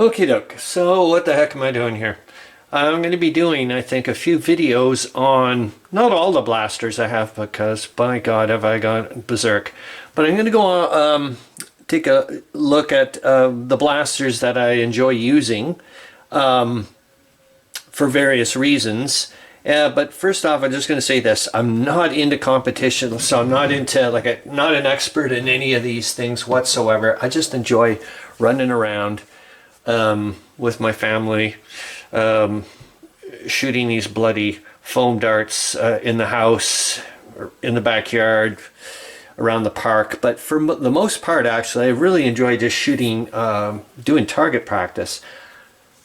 Okie doke. So what the heck am I doing here? I'm going to be doing, I think, a few videos on not all the blasters I have because, by God, have I gone berserk. But I'm going to go on, take a look at the blasters that I enjoy using for various reasons. But first off, I'm just going to say this: I'm not into competition, so I'm not into not an expert in any of these things whatsoever. I just enjoy running around with my family, shooting these bloody foam darts in the house, or in the backyard, around the park. But for the most part, actually, I really enjoy just shooting, doing target practice.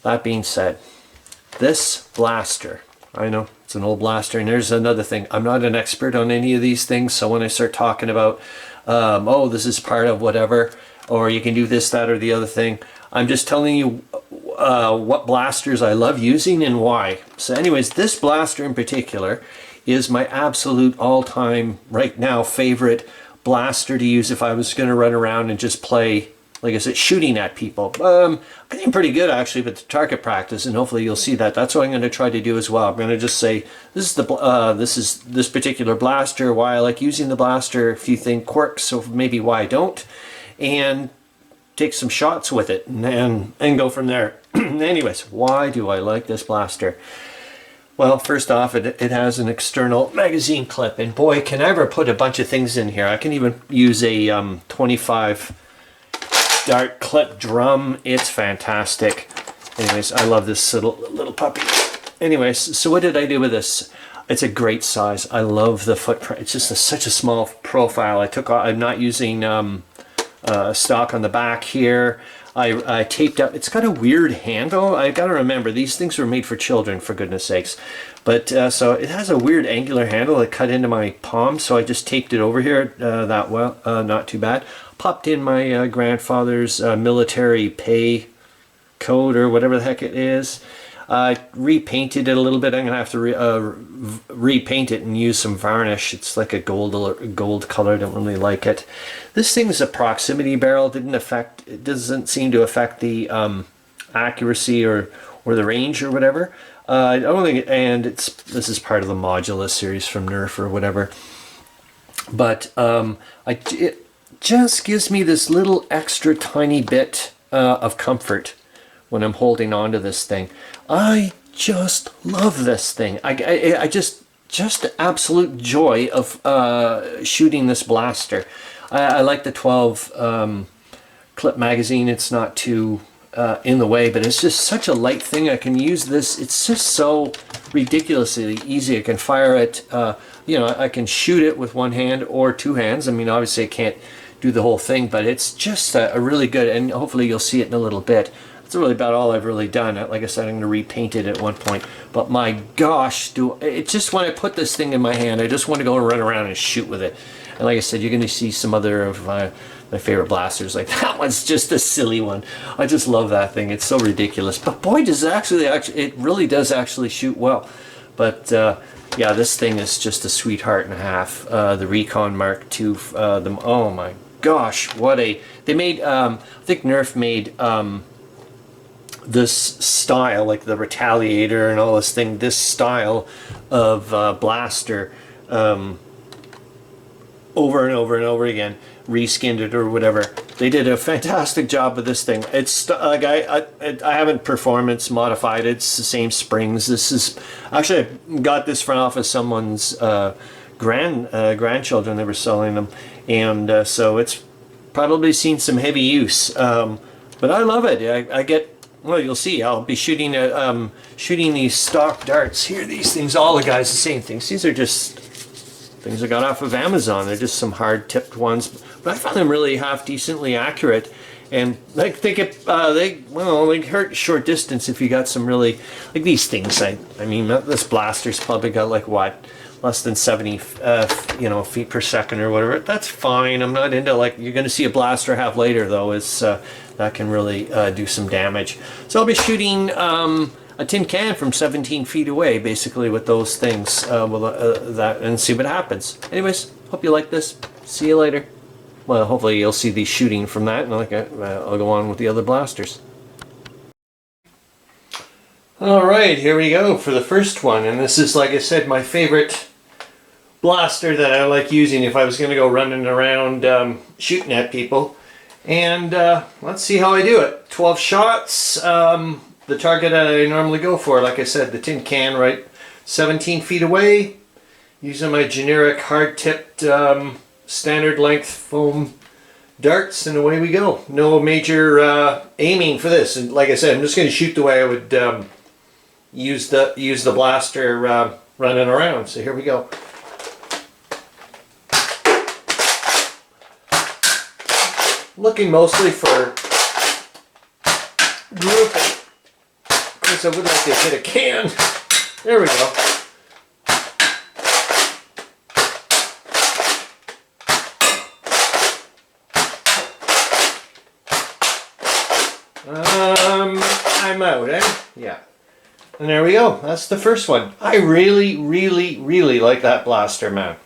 That being said, this blaster, I know it's an old blaster, and there's another thing. I'm not an expert on any of these things, so when I start talking about, oh, this is part of whatever, or you can do this, that, or the other thing, I'm just telling you what blasters I love using and why. So anyways, this blaster in particular is my absolute all-time, right now, favorite blaster to use if I was going to run around and just play, like I said, shooting at people. I'm getting pretty good actually with the target practice, and hopefully you'll see that. That's what I'm going to try to do as well. I'm going to just say this is this particular blaster, why I like using the blaster, a few quirks, so maybe why I don't, and take some shots with it and go from there. Anyways, why do I like this blaster? Well, first off, it has an external magazine clip, and boy, can I ever put a bunch of things in here. I can even use a 25 dart clip drum. It's fantastic. Anyways, I love this little puppy. Anyways, so what did I do with this? It's a great size. I love the footprint. It's just such a small profile. I'm not using stock on the back here. I taped up. It's got a weird handle. I gotta remember, these things were made for children, for goodness sakes. But so it has a weird angular handle that cut into my palm, so I just taped it over here that well, not too bad. Popped in my grandfather's military pay code, or whatever the heck it is. Repainted it a little bit. I'm gonna have to repaint it and use some varnish. It's like a gold color. I don't really like it. This thing is a proximity barrel. It doesn't seem to affect the accuracy or the range or whatever. I don't think, and this is part of the Modulus series from NERF or whatever. But it just gives me this little extra tiny bit of comfort when I'm holding on to this thing. I just love this thing. I just absolute joy of shooting this blaster. I like the 12 clip magazine. It's not too in the way, but it's just such a light thing. I can use this. It's just so ridiculously easy. I can fire it, you know, I can shoot it with one hand or two hands. I mean, obviously I can't do the whole thing, but it's just a really good, and hopefully you'll see it in a little bit. That's really about all I've really done. Like I said, I'm going to repaint it at one point. But my gosh, it's just when I put this thing in my hand, I just want to go and run around and shoot with it. And like I said, you're going to see some other of my favorite blasters. Like that one's just a silly one. I just love that thing. It's so ridiculous. But boy, does it really does actually shoot well. But yeah, this thing is just a sweetheart and a half. The Recon Mark II. Oh my gosh, they made. I think NERF made. This style, like the Retaliator and all this style of blaster over and over and over again, reskinned it or whatever. They did a fantastic job with this thing. It's like I haven't performance modified it. It's the same springs. This is actually, I got this off of someone's grandchildren. They were selling them, and so it's probably seen some heavy use, but I love it. I get, well, you'll see. I'll be shooting these stock darts here. These things, all the guys, the same things. These are just things I got off of Amazon. They're just some hard-tipped ones, but I found them really decently accurate. And like they hurt short distance if you got some really, like these things. I mean, this blaster's probably got like what, less than 70 feet per second or whatever. That's fine. I'm not into, like, you're going to see a blaster have later though, is that can really do some damage. So I'll be shooting a tin can from 17 feet away, basically, with those things, that, and see what happens. Anyways, hope you like this. See you later. Well, hopefully you'll see the shooting from that, and I'll go on with the other blasters. Alright, here we go for the first one, and this is, like I said, my favorite blaster that I like using if I was going to go running around shooting at people. And let's see how I do it. 12 shots, the target that I normally go for, like I said, the tin can, right 17 feet away, using my generic hard-tipped standard length foam darts, and away we go. No major aiming for this, and like I said, I'm just going to shoot the way I would use the blaster running around. So here we go. Looking mostly for grouping. Of course, I would like to hit a can. There we go. I'm out, eh? Yeah. And there we go. That's the first one. I really, really, really like that blaster, man.